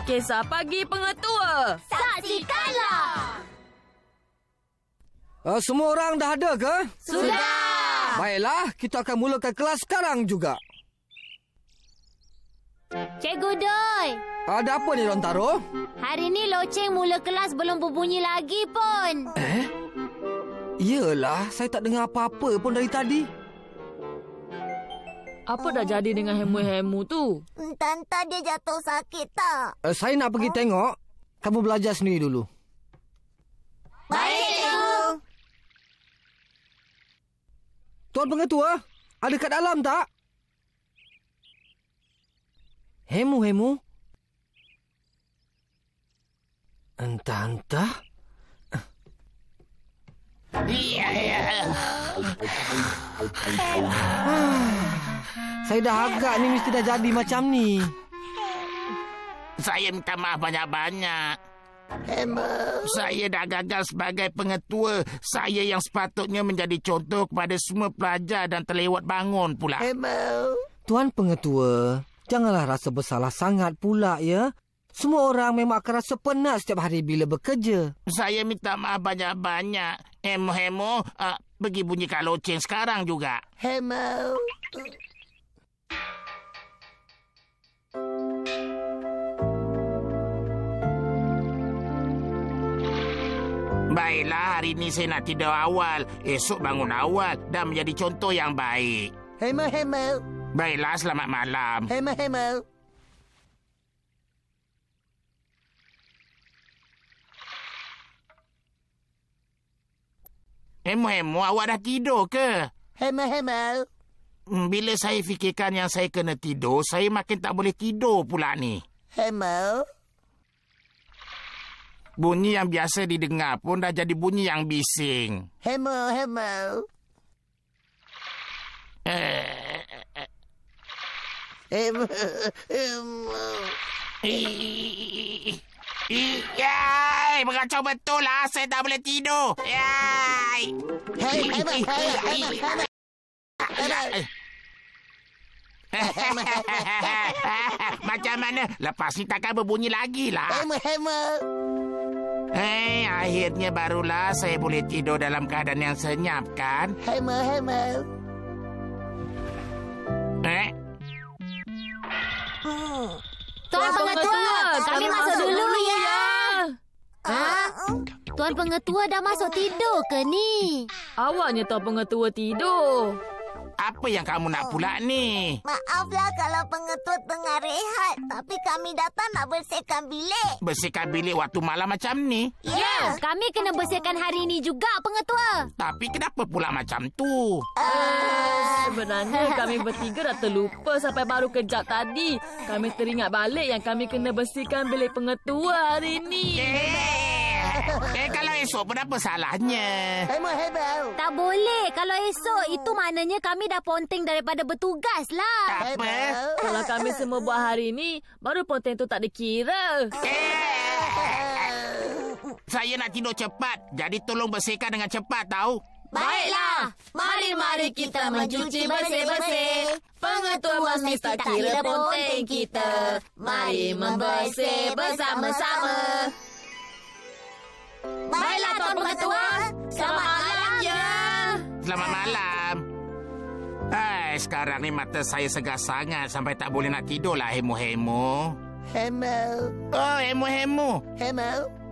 Kisah Pagi Pengetua. Saksikanlah. Semua orang dah ada ke? Sudah. Baiklah, kita akan mulakan kelas sekarang juga. Cikgu Doi. Ada apa ni, Rontaro? Hari ni loceng mula kelas belum berbunyi lagi pun. Iyalah, saya tak dengar apa-apa pun dari tadi. Apa dah jadi dengan hemu-hemu tu? Entah dia jatuh sakit tak? Saya nak pergi tengok. Kamu belajar sendiri dulu. Baik, Cikgu. Tuan Pengetua, ada kat dalam tak? Hemu-hemu? Entah-entah. Saya dah agak ni mesti dah jadi macam ni. Saya minta maaf banyak-banyak. Saya dah gagal sebagai pengetua. Saya yang sepatutnya menjadi contoh kepada semua pelajar dan terlewat bangun pula. Tuan Pengetua, janganlah rasa bersalah sangat pula ya. Semua orang memang akan rasa penat setiap hari bila bekerja. Saya minta maaf banyak-banyak. Hemo-hemo, pergi bunyikan loceng sekarang juga. Hemo. Baiklah, hari ini saya nak tidur awal. Esok bangun awal dan menjadi contoh yang baik. Hemo-hemo. Baiklah, selamat malam. Hemo-hemo. Hemo-hemo, awak dah tidur ke? Hemo-hemo. Bila saya fikirkan yang saya kena tidur, saya makin tak boleh tidur pula ni. Hemo. Bunyi yang biasa didengar pun dah jadi bunyi yang bising. Hemo-hemo. Hemo-hemo. Yai, mengacau betul lah. Saya tak boleh tidur. Yai. Macam mana? Lepas ni takkan berbunyi lagi lah. Akhirnya barulah saya boleh tidur dalam keadaan yang senyap, kan? Tuan Pengetua, kami masuk dulu ya. Tuan Pengetua dah masuk tidur ke ni? Awaknya Tuan Pengetua tidur. Apa yang kamu nak pula ni? Maaflah kalau Pengetua tengah rehat, tapi kami datang nak bersihkan bilik. Bersihkan bilik waktu malam macam ni? Ya, kami kena bersihkan hari ini juga, Pengetua. Tapi kenapa pula macam tu? Sebenarnya kami bertiga dah terlupa sampai baru kejap tadi. Kami teringat balik yang kami kena bersihkan bilik Pengetua hari ini. Kalau esok pun apa salahnya? Tak boleh. Kalau esok, itu maknanya kami dah ponteng daripada bertugas lah. Apa? Kalau kami semua buat hari ini, baru ponteng tu tak dikira. Saya nak tidur cepat. Jadi tolong bersihkan dengan cepat, tahu? Baiklah. Mari-mari kita mencuci bersih-bersih. Pengetua mesti tak kira ponteng kita. Mari membersih bersama-sama. Baiklah, Tuan Pengetua. Selamat malam ya. Selamat malam. Sekarang ni mata saya segar sangat sampai tak boleh nak tidur lah, hemo-hemo. Oh, hemo-hemo.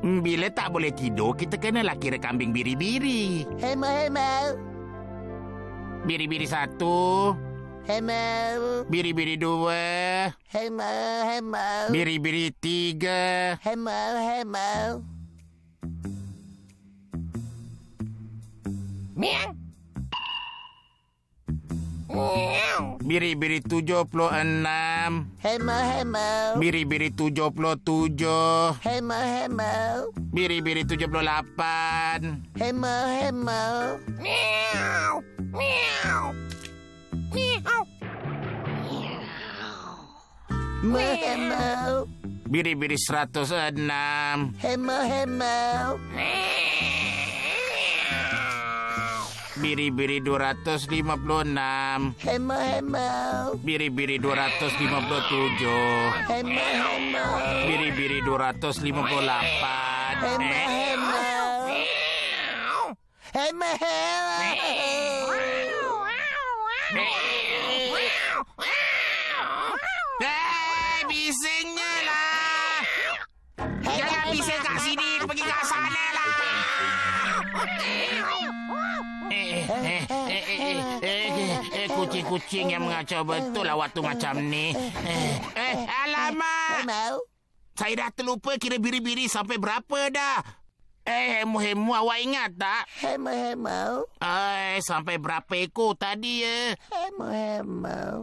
Bila tak boleh tidur, kita kenalah kira kambing biri-biri. Biri-biri 1. Biri-biri 2. Biri-biri 3. Miang. Biri-biri 76. Biri-biri 77. Biri-biri 78. Miau. Miau. Miau. Biri-biri 106. Biri-biri 256. Biri-biri 257. Biri-biri 258. Bisingnya lah. Jangan bising kat sini, pergi kat sana lah. Kucing-kucing yang mengacau betul lah waktu macam ni. Alamak. Saya dah terlupa kira biri-biri sampai berapa dah. Hemu-hemu, awak ingat tak? Hemu. Sampai berapa ekor tadi ya? Hemu.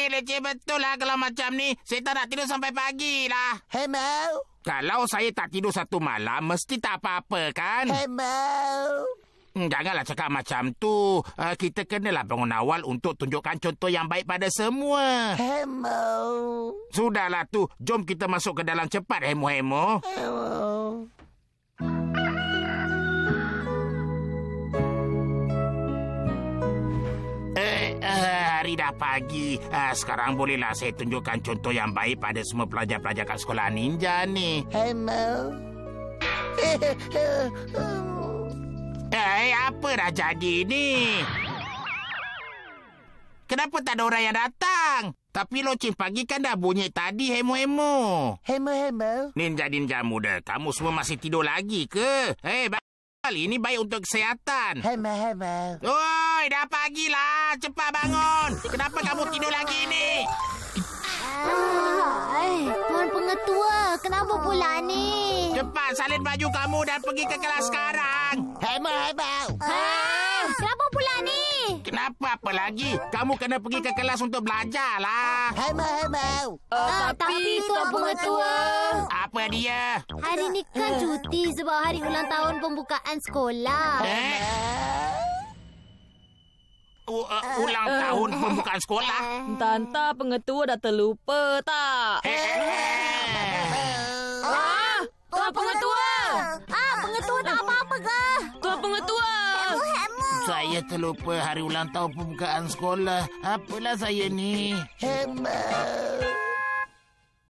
Leceh betul lah kalau macam ni. Saya tak nak tidur sampai pagi lah. Hemu. Kalau saya tak tidur satu malam, mesti tak apa-apa kan? Janganlah cakap macam tu. Kita kenalah bangun awal untuk tunjukkan contoh yang baik pada semua. Hemu. Sudahlah tu, jom kita masuk ke dalam cepat, Hemu-hemu. Hari dah pagi. Sekarang bolehlah saya tunjukkan contoh yang baik pada semua pelajar-pelajar kat sekolah ninja ni. Hemu. Apa dah jadi ni? Kenapa tak ada orang yang datang? Tapi loceng pagi kan dah bunyi tadi, Hemu-hemu. Hemu. Ninja-ninja muda, kamu semua masih tidur lagi ke? Ini baik untuk kesihatan. Hemu. Oi, dah pagilah. Cepat bangun. Kenapa kamu tidur lagi ni? Tuan Pengetua, kenapa pula ni? Cepat salin baju kamu dan pergi ke kelas sekarang. Hemu. Kenapa pula ni? Kenapa apa lagi? Kamu kena pergi ke kelas untuk belajar lah. Hemu. Tapi Tuan Pengetua, Apa dia? hari ni kan cuti sebab hari ulang tahun pembukaan sekolah. Ulang tahun pembukaan sekolah. Entah Pengetua dah terlupa tak? Tuan Pengetua! Pengetua tak apa-apa ke? Tuan Pengetua! Saya terlupa hari ulang tahun pembukaan sekolah. Apalah saya ni? Hemu.